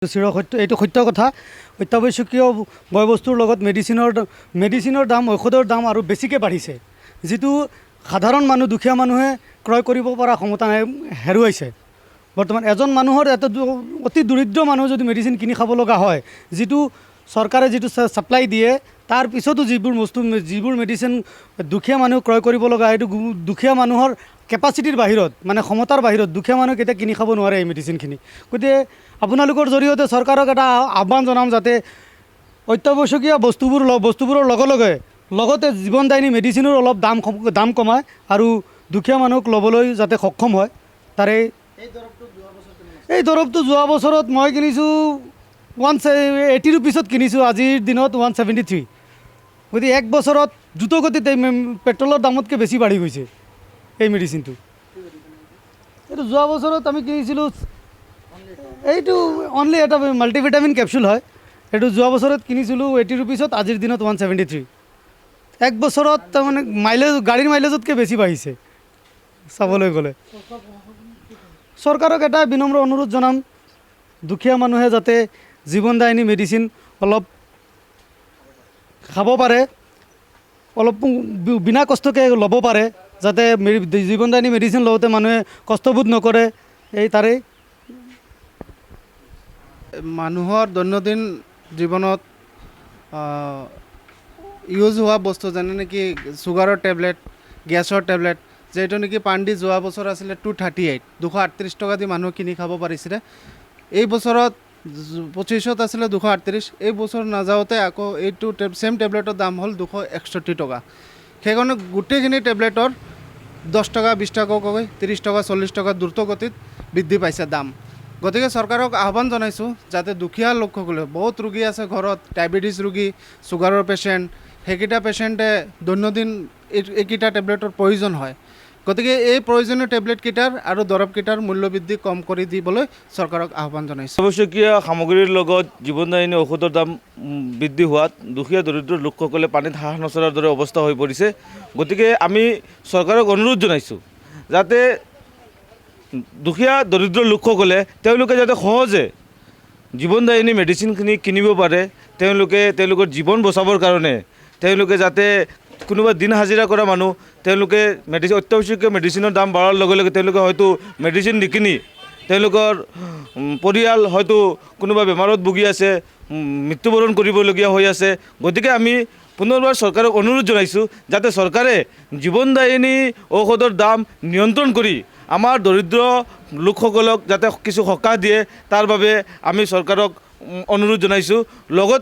চিৰসত্য এইটো সত্য কথা। অত্যাৱশ্যকীয় বয়বস্তুৰ লগত মেডিচিনৰ দাম ঔষধৰ দাম আৰু বেছিকৈ বাঢ়িছে, যিটো সাধাৰণ মানুহ দুখীয়া মানুহে ক্ৰয় কৰিব পৰা ক্ষমতা হেৰুৱাইছে। বৰ্তমান এজন মানুহৰ এটা অতি দৰিদ্ৰ মানুহ যদি মেডিচিন কিনি খাব লগা হয়, যিটো চৰকাৰে যিটো ছাপ্লাই দিয়ে তাৰ পিছতো যিবোৰ মেডিচিন দুখীয়া মানুহ ক্ৰয় কৰিব লগা এইটো দুখীয়া মানুহৰ কেপাচিটিৰ বাহিৰত, মানে ক্ষমতাৰ বাহিৰত দুখীয়া মানুহে কেতিয়া কিনি খাব নোৱাৰে এই মেডিচিনখিনি। গতিকে আপোনালোকৰ জৰিয়তে চৰকাৰক এটা আহ্বান জনাম, যাতে অত্যাৱশ্যকীয় বস্তুবোৰৰ লগতে জীৱনদায়িনী মেডিচিনৰ অলপ দাম কমায় আৰু দুখীয়া মানুহক ল'বলৈ যাতে সক্ষম হয়। তাৰে এই দৰৱটো যোৱা বছৰত মই কিনিছোঁ 180 ৰুপিছত কিনিছোঁ, আজিৰ দিনত 173। গতিকে এক বছৰত দ্ৰুতগতিত এই পেট্ৰলৰ দামতকৈ বেছি বাঢ়ি গৈছে এই মেডিচিনটো। এইটো যোৱা বছৰত আমি কিনিছিলোঁ, এইটো অনলি এটা মাল্টিভিটামিন কেপচুল হয়। এইটো যোৱা বছৰত কিনিছিলোঁ 80 ৰুপিছত, আজিৰ দিনত 173। এক বছৰত তাৰমানে গাড়ীৰ মাইলেজতকৈ বেছি বাঢ়িছে চাবলৈ গ'লে। চৰকাৰক এটা বিনম্ৰ অনুৰোধ জনাম, দুখীয়া মানুহে যাতে জীৱনদায়িনী মেডিচিন অলপ খাব পাৰে, অলপ বিনা কষ্টকৈ ল'ব পাৰে, যাতে জীৱনদায়িনী মেডিচিন লওঁতে মানুহে কষ্টবোধ নকৰে। এই তাৰেই মানুহৰ দৈনন্দিন জীৱনত ইউজ হোৱা বস্তু যেনে নেকি চুগাৰৰ টেবলেট, গেছৰ টেবলেট, যিহেতু নেকি পাণ্ডি যোৱা বছৰ আছিলে 238, 238 টকা দি মানুহ কিনি খাব পাৰিছিলে। এই বছৰত 25ত আছিলে 238, এই বছৰ নাযাওঁতে আকৌ এইটো ছেম টেবলেটৰ দাম হ'ল 261 টকা। সেইকাৰণে গোটেইখিনি টেবলেটৰ 10 টকা 20 টকাকৈ 30 টকা 40 টকা দ্ৰুতগতিত বৃদ্ধি পাইছে দাম। গতিকে চৰকাৰক আহ্বান জনাইছোঁ, যাতে দুখীয়া লোকসকলে, বহুত ৰোগী আছে ঘৰত, ডায়েবেটিছ ৰোগী, চুগাৰৰ পেচেণ্ট, সেইকেইটা পেচেণ্টে দৈনন্দিন এইকেইটা টেবলেটৰ প্ৰয়োজন হয়। গতিকে এই প্ৰয়োজনীয় টেবলেটকেইটাৰ আৰু দৰৱকেইটাৰ মূল্যবৃদ্ধি কম কৰি দিবলৈ চৰকাৰক আহ্বান জনাইছোঁ। আৱশ্যকীয় সামগ্ৰীৰ লগত জীৱনদায়িনী ঔষধৰ দাম বৃদ্ধি হোৱাত দুখীয়া দৰিদ্ৰ লোকসকলে পানীত হাঁহ নচৰাৰ দৰে অৱস্থা হৈ পৰিছে। গতিকে আমি চৰকাৰক অনুৰোধ জনাইছোঁ, যাতে দুখীয়া দৰিদ্ৰ লোকসকলে তেওঁলোকে যাতে সহজে জীৱনদায়িনী মেডিচিনখিনি কিনিব পাৰে, তেওঁলোকৰ জীৱন বচাবৰ কাৰণে তেওঁলোকে যাতে কোনোবা দিন হাজিৰা কৰা মানুহ, তেওঁলোকে অত্যাৱশ্যকীয় মেডিচিনৰ দাম বাঢ়াৰ লগে লগে তেওঁলোকে হয়তো মেডিচিন নিকিনি তেওঁলোকৰ পৰিয়াল হয়তো কোনোবা বেমাৰত ভুগি আছে, মৃত্যুবৰণ কৰিবলগীয়া হৈ আছে। গতিকে আমি পুনৰবাৰ চৰকাৰক অনুৰোধ জনাইছোঁ, যাতে চৰকাৰে জীৱনদায়িনী ঔষধৰ দাম নিয়ন্ত্ৰণ কৰি আমাৰ দৰিদ্ৰ লোকসকলক যাতে কিছু সকাহ দিয়ে, তাৰ বাবে আমি চৰকাৰক অনুৰোধ জনাইছোঁ। লগতে